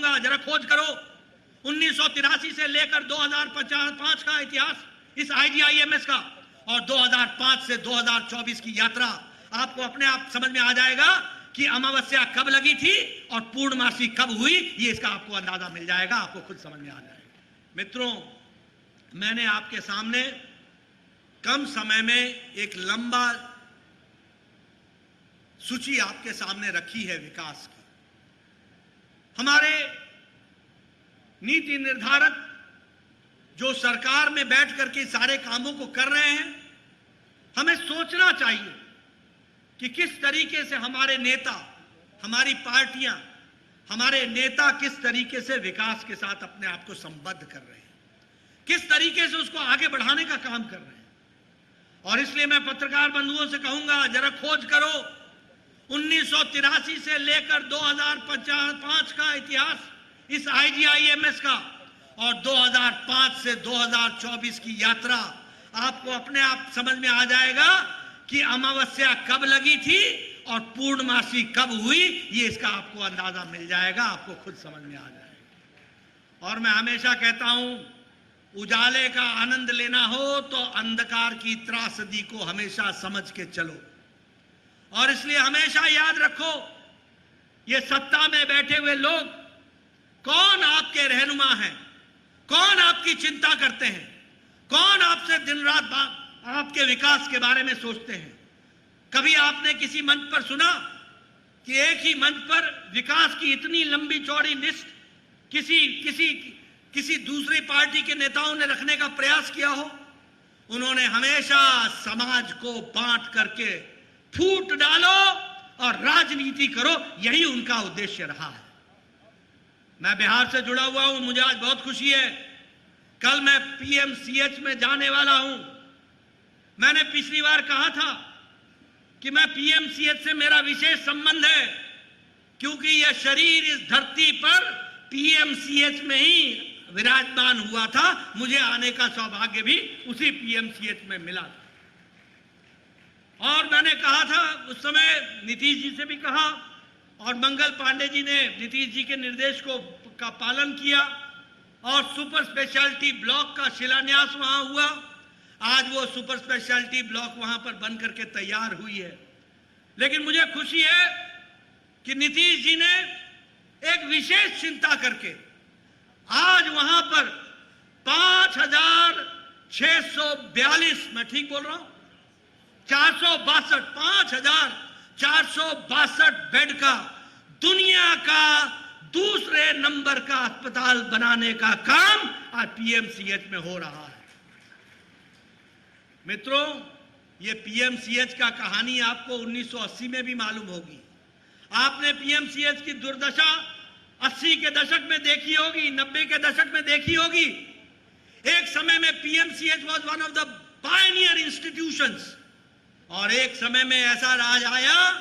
कहूंगा जरा खोज करो 1983 से लेकर 2005 का इतिहास इस IGIMS का, और 2005 से 2024 की यात्रा। आपको अपने आप समझ में आ जाएगा कि अमावस्या कब लगी थी और पूर्णमासी कब हुई, ये इसका आपको अंदाजा मिल जाएगा, आपको खुद समझ में आ जाएगा। मित्रों, मैंने आपके सामने कम समय में एक लंबा सूची आपके सामने रखी है विकास की। हमारे नीति निर्धारक जो सरकार में बैठ करके सारे कामों को कर रहे हैं, हमें सोचना चाहिए कि किस तरीके से हमारे नेता, हमारी पार्टियां, हमारे नेता किस तरीके से विकास के साथ अपने आप को संबद्ध कर रहे हैं, किस तरीके से उसको आगे बढ़ाने का काम कर रहे हैं। और इसलिए मैं पत्रकार बंधुओं से कहूंगा जरा खोज करो 1983 से लेकर 2005 का इतिहास इस IGIMS का, और 2005 से 2024 की यात्रा। आपको अपने आप समझ में आ जाएगा कि अमावस्या कब लगी थी और पूर्णमासी कब हुई, ये इसका आपको अंदाजा मिल जाएगा, आपको खुद समझ में आ जाएगा। और मैं हमेशा कहता हूं, उजाले का आनंद लेना हो तो अंधकार की त्रासदी को हमेशा समझ के चलो। और इसलिए हमेशा याद रखो, ये सत्ता में बैठे हुए लोग कौन आपके रहनुमा हैं, कौन आपकी चिंता करते हैं, कौन आपसे दिन रात आपके विकास के बारे में सोचते हैं। कभी आपने किसी मंच पर सुना कि एक ही मंच पर विकास की इतनी लंबी चौड़ी लिस्ट किसी दूसरी पार्टी के नेताओं ने रखने का प्रयास किया हो? उन्होंने हमेशा समाज को बांट करके फूट डालो और राजनीति करो, यही उनका उद्देश्य रहा है। मैं बिहार से जुड़ा हुआ हूं, मुझे आज बहुत खुशी है। कल मैं PMCH में जाने वाला हूं। मैंने पिछली बार कहा था कि मैं PMCH से मेरा विशेष संबंध है, क्योंकि यह शरीर इस धरती पर PMCH में ही विराजमान हुआ था। मुझे आने का सौभाग्य भी उसी PMCH में मिला था। और मैंने कहा था उस समय, नीतीश जी से भी कहा, और मंगल पांडे जी ने नीतीश जी के निर्देश का पालन किया और सुपर स्पेशलिटी ब्लॉक का शिलान्यास वहां हुआ। आज वो सुपर स्पेशलिटी ब्लॉक वहां पर बन करके तैयार हुई है। लेकिन मुझे खुशी है कि नीतीश जी ने एक विशेष चिंता करके आज वहां पर 5,642, मैं ठीक बोल रहा हूं, 5,462 बेड का दुनिया का दूसरे नंबर का अस्पताल बनाने का काम आज PMCH में हो रहा है। मित्रों, ये PMCH का कहानी आपको 1980 में भी मालूम होगी। आपने PMCH की दुर्दशा 80 के दशक में देखी होगी, 90 के दशक में देखी होगी। एक समय में PMCH was one of the Pioneer institutions, और एक समय में ऐसा राज आया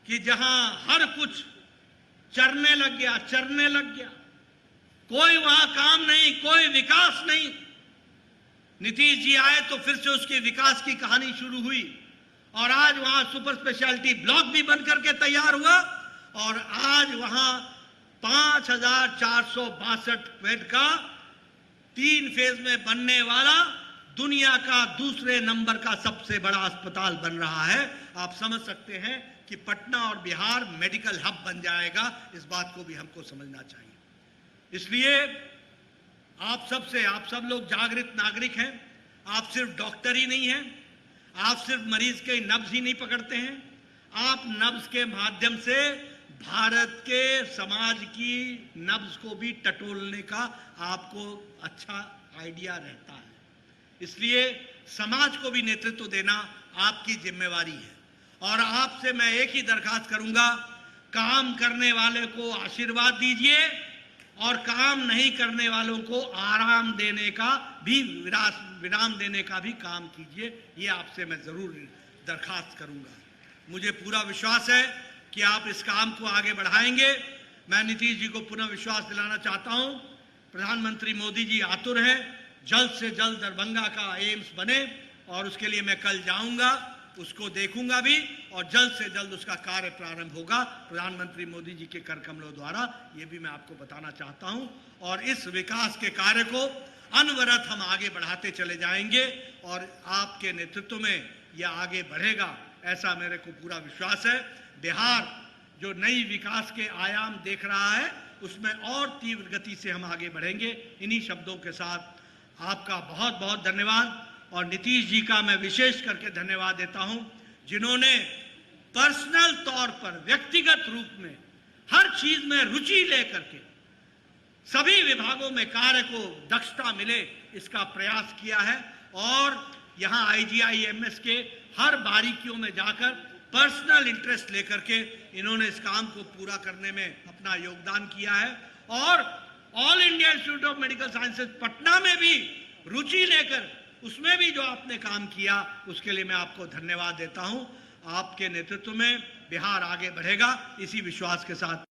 कि जहां हर कुछ चरने लग गया, कोई वहां काम नहीं, कोई विकास नहीं। नीतीश जी आए तो फिर से उसके विकास की कहानी शुरू हुई, और आज वहां सुपर स्पेशलिटी ब्लॉक भी बनकर के तैयार हुआ, और आज वहां 5,462 बेड का 3 फेज में बनने वाला दुनिया का दूसरे नंबर का सबसे बड़ा अस्पताल बन रहा है। आप समझ सकते हैं कि पटना और बिहार मेडिकल हब बन जाएगा। इस बात को भी हमको समझना चाहिए। इसलिए आप सब लोग जागृत नागरिक हैं। आप सिर्फ डॉक्टर ही नहीं हैं, आप सिर्फ मरीज के नब्ज ही नहीं पकड़ते हैं, आप नब्ज के माध्यम से भारत के समाज की नब्ज को भी टटोलने का आपको अच्छा आइडिया रहता है। इसलिए समाज को भी नेतृत्व देना आपकी जिम्मेवारी है। और आपसे मैं एक ही दरखास्त करूंगा, काम करने वाले को आशीर्वाद दीजिए और काम नहीं करने वालों को आराम देने का भी, विराम देने का भी काम कीजिए। ये आपसे मैं जरूर दरखास्त करूंगा। मुझे पूरा विश्वास है कि आप इस काम को आगे बढ़ाएंगे। मैं नीतीश जी को पुनः विश्वास दिलाना चाहता हूं। प्रधानमंत्री मोदी जी आतुर हैं, जल्द से जल्द दरभंगा का एम्स बने, और उसके लिए मैं कल जाऊंगा उसको देखूंगा भी और जल्द से जल्द उसका कार्य प्रारंभ होगा प्रधानमंत्री मोदी जी के कर कमलों द्वारा, ये भी मैं आपको बताना चाहता हूं। और इस विकास के कार्य को अनवरत हम आगे बढ़ाते चले जाएंगे और आपके नेतृत्व में यह आगे बढ़ेगा, ऐसा मेरे को पूरा विश्वास है। बिहार जो नई विकास के आयाम देख रहा है उसमें और तीव्र गति से हम आगे बढ़ेंगे। इन्हीं शब्दों के साथ आपका बहुत बहुत धन्यवाद और नीतीश जी का मैं विशेष करके धन्यवाद देता हूं, जिन्होंने पर्सनल तौर पर व्यक्तिगत रूप में हर चीज में रुचि लेकर के सभी विभागों में कार्य को दक्षता मिले इसका प्रयास किया है और यहां IGIMS के हर बारीकियों में जाकर पर्सनल इंटरेस्ट लेकर के इन्होंने इस काम को पूरा करने में अपना योगदान किया है। और all India institute of medical sciences Patna में भी रुचि लेकर उसमें भी जो आपने काम किया उसके लिए मैं आपको धन्यवाद देता हूं। आपके नेतृत्व में बिहार आगे बढ़ेगा, इसी विश्वास के साथ